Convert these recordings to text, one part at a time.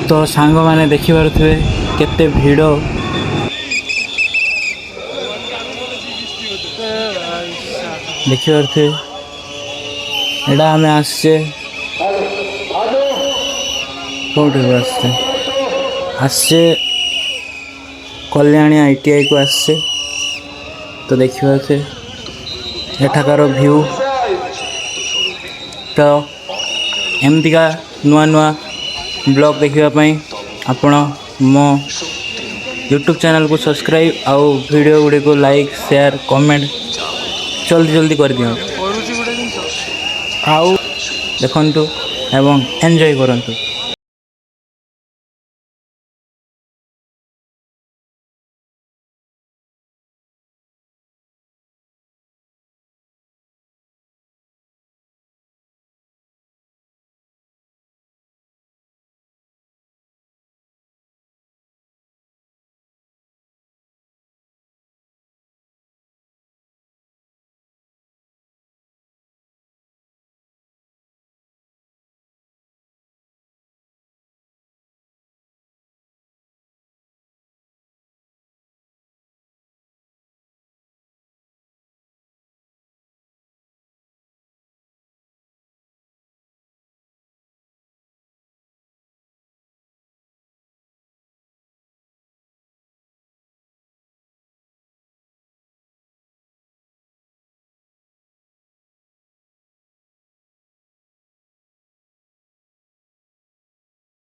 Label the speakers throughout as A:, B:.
A: तो सांग मैंने देखिपे केते भिड़ देखिपे एटा आम आसचे कौटे आसचे कल्याणी ITI को आसचे। तो देखिपे एठाकार व्यू तो एमतीका नुआ नुआ ब्लॉग देखापी आपण मो यूट्यूब चैनल को सब्सक्राइब आउ वीडियो गुड़ी को लाइक शेयर कमेंट जल्दी जल्दी कर दियो आउ देखंतु एवं एंजॉय करंतु।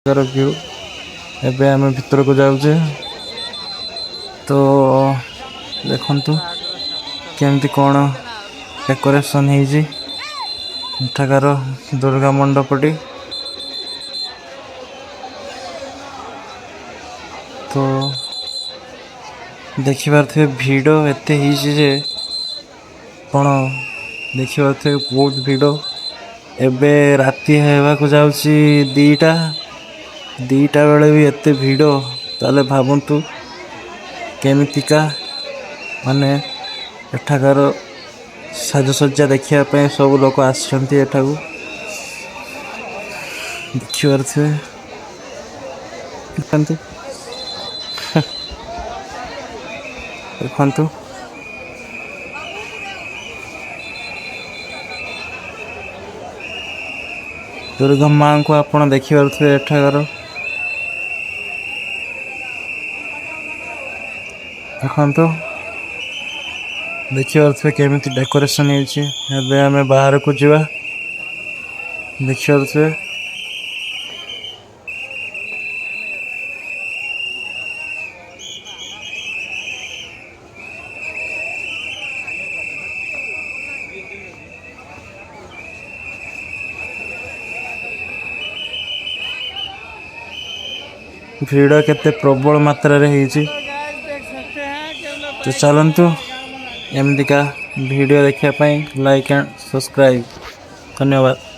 A: व्यू एबे आम भीतर को जाऊे तो देखंतु केमती कौन डेकोरेशन एठाकार दुर्गा मंडपटी। तो देखिपे भिड़ एते जे कौन देखिपे बहुत भिड़ एबे राति होगा जाऊँगी 2टा बेले भी एते भिड़ ताले भावंतु केमितिका माने एठाकार साजसज्जा देखिया सब लोग आसछंती एठाकू देखिपे देखंतु दुर्गा माँ को आपण देखिपे एठाकार देखो देखिपे केमिति डेकोरेशन होबे आमे बाहर को जीवा देखिपे भिड़ केते प्रबल मात्रा रे होईची। तो चलतु एमतीका वीडियो देखा लाइक एंड सब्सक्राइब। धन्यवाद।